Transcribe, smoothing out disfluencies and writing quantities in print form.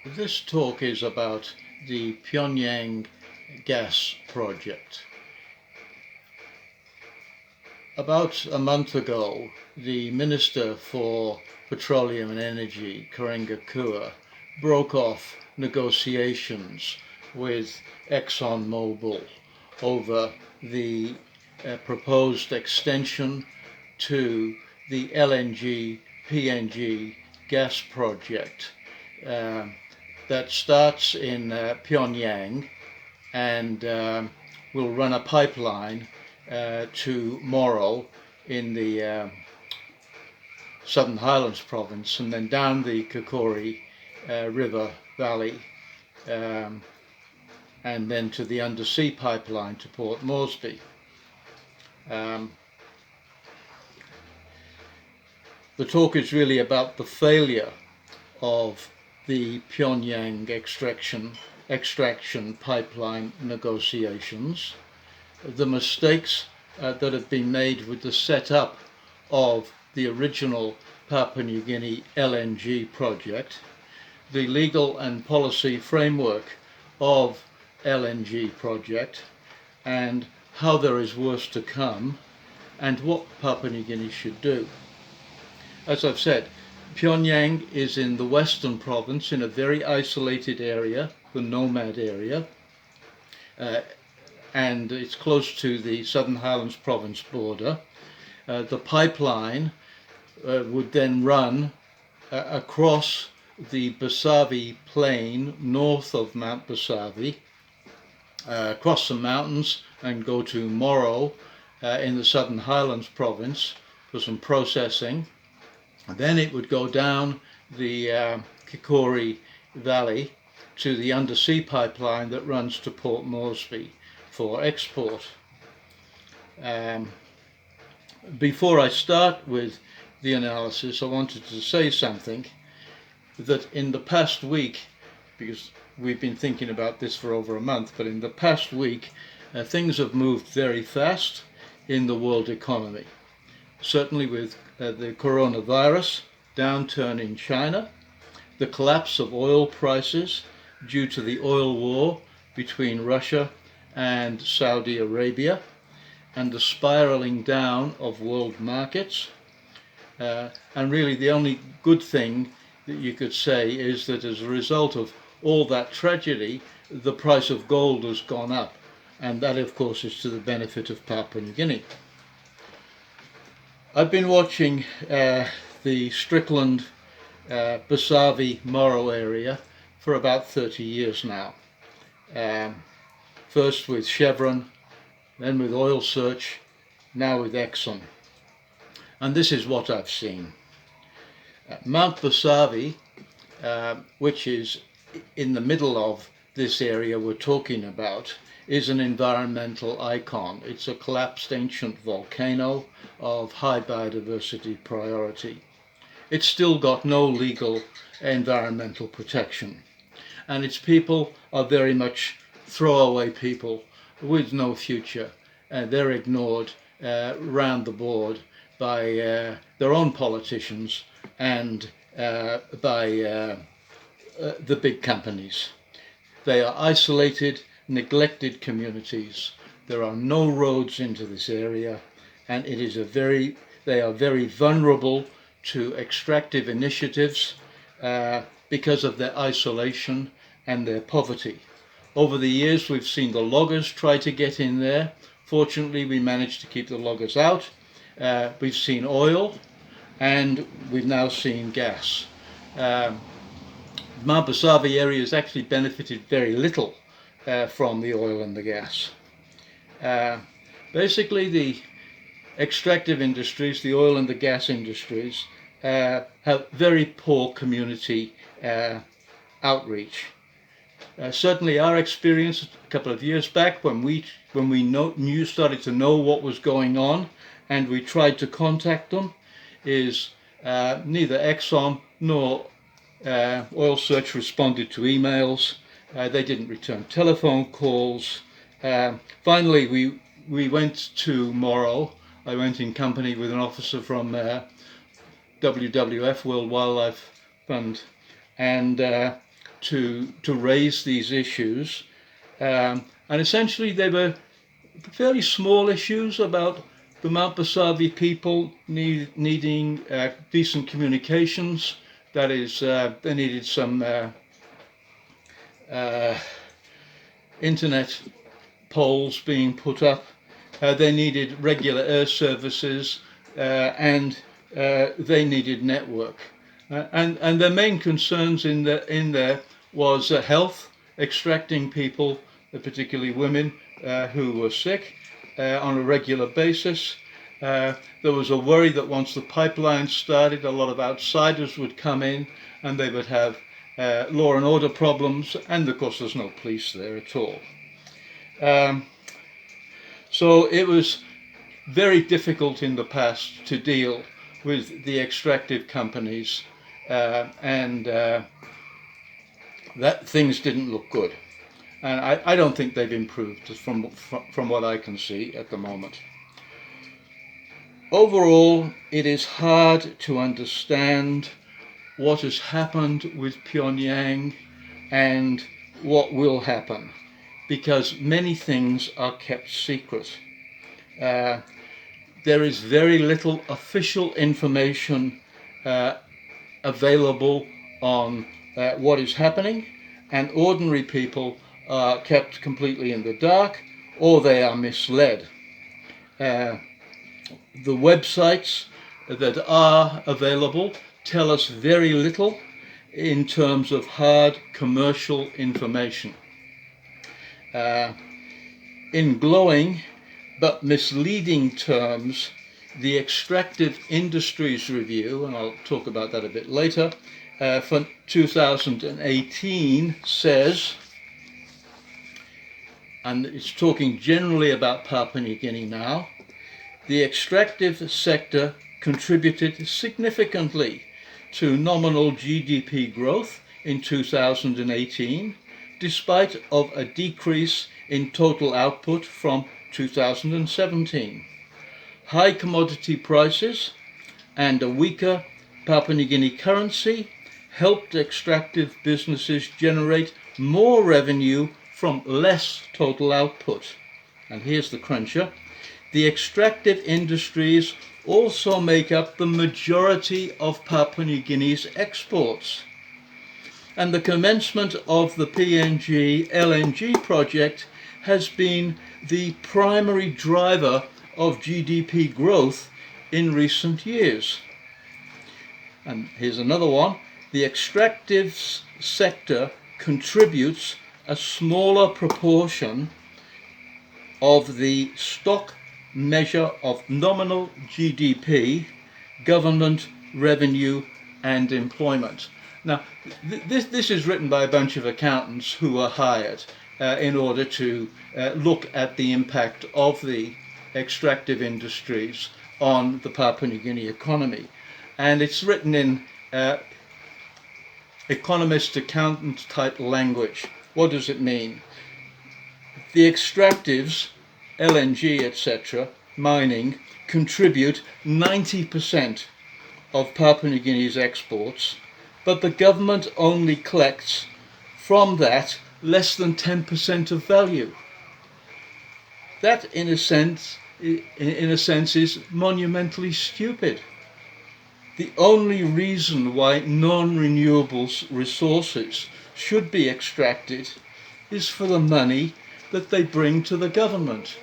This talk is about the Pyongyang gas project. About a month ago, the Minister for Petroleum and Energy, Karenga Kua, broke off negotiations with ExxonMobil over the proposed extension to the LNG PNG gas project that starts in Pyongyang and will run a pipeline to Moro in the Southern Highlands province and then down the Kakori River Valley um, and then to the undersea pipeline to Port Moresby. The talk is really about the failure of the Pyongyang extraction pipeline negotiations, the mistakes that have been made with the setup of the original Papua New Guinea LNG project, the legal and policy framework of LNG project, and how there is worse to come, and what Papua New Guinea should do. As I've said, Pyongyang is in the western province in a very isolated area, the Nomad area, and it's close to the Southern Highlands province border. The pipeline would then run across the Basavi plain north of Mount Basavi, across the mountains and go to Moro in the Southern Highlands province for some processing. And then it would go down the Kakori Valley to the undersea pipeline that runs to Port Moresby for export. Before I start with the analysis, I wanted to say something that in the past week, because we've been thinking about this for over a month, but in the past week things have moved very fast in the world economy. Certainly with the coronavirus, downturn in China, the collapse of oil prices due to the oil war between Russia and Saudi Arabia, and the spiraling down of world markets. And really the only good thing that you could say is that as a result of all that tragedy, the price of gold has gone up, and that of course is to the benefit of Papua New Guinea. I've been watching the Strickland Basavi Moro area for about 30 years now. First with Chevron, then with Oil Search, now with Exxon. And this is what I've seen. Mount Basavi, which is in the middle of this area we're talking about, is an environmental icon. It's a collapsed ancient volcano of high biodiversity priority. It's still got no legal environmental protection, and its people are very much throwaway people with no future. They're ignored round the board by their own politicians and by the big companies. They are isolated, neglected communities. There are no roads into this area, and it is they are very vulnerable to extractive initiatives because of their isolation and their poverty. Over the years we've seen the loggers try to get in there. Fortunately we managed to keep the loggers out. We've seen oil, and we've now seen gas. Mount Basavi area has actually benefited very little from the oil and the gas. Basically the extractive industries, the oil and the gas industries, have very poor community outreach. Certainly our experience a couple of years back when we started to know what was going on and we tried to contact them is neither Exxon nor Oil Search responded to emails. They didn't return telephone calls. Finally we went to Moro. I went in company with an officer from WWF, World Wildlife Fund, and to raise these issues, and essentially they were fairly small issues about the Mount Basavi people needing decent communications. That is, they needed some internet poles being put up. They needed regular air services, and they needed network. And their main concerns in there was health, extracting people, particularly women, who were sick on a regular basis. There was a worry that once the pipeline started, a lot of outsiders would come in and they would have law and order problems, and of course there's no police there at all. So it was very difficult in the past to deal with the extractive companies, and that things didn't look good. And I don't think they've improved from what I can see at the moment. Overall, it is hard to understand what has happened with Pyongyang and what will happen, because many things are kept secret. There is very little official information available on what is happening, and ordinary people are kept completely in the dark, or they are misled. The websites that are available tell us very little in terms of hard commercial information. In glowing but misleading terms, the Extractive Industries Review, and I'll talk about that a bit later, for 2018 says, and it's talking generally about Papua New Guinea now, the extractive sector contributed significantly to nominal GDP growth in 2018, despite of a decrease in total output from 2017. High commodity prices and a weaker Papua New Guinea currency helped extractive businesses generate more revenue from less total output. And here's the cruncher. The extractive industries also make up the majority of Papua New Guinea's exports. And the commencement of the PNG LNG project has been the primary driver of GDP growth in recent years. And here's another one. The extractive sector contributes a smaller proportion of the stock measure of nominal GDP, government revenue and employment. Now, this is written by a bunch of accountants who are hired in order to look at the impact of the extractive industries on the Papua New Guinea economy. And it's written in economist, accountant type language. What does it mean? The extractives, LNG, etc., mining, contribute 90% of Papua New Guinea's exports, but the government only collects from that less than 10% of value. That, in a sense, is monumentally stupid. The only reason why non-renewable resources should be extracted is for the money that they bring to the government.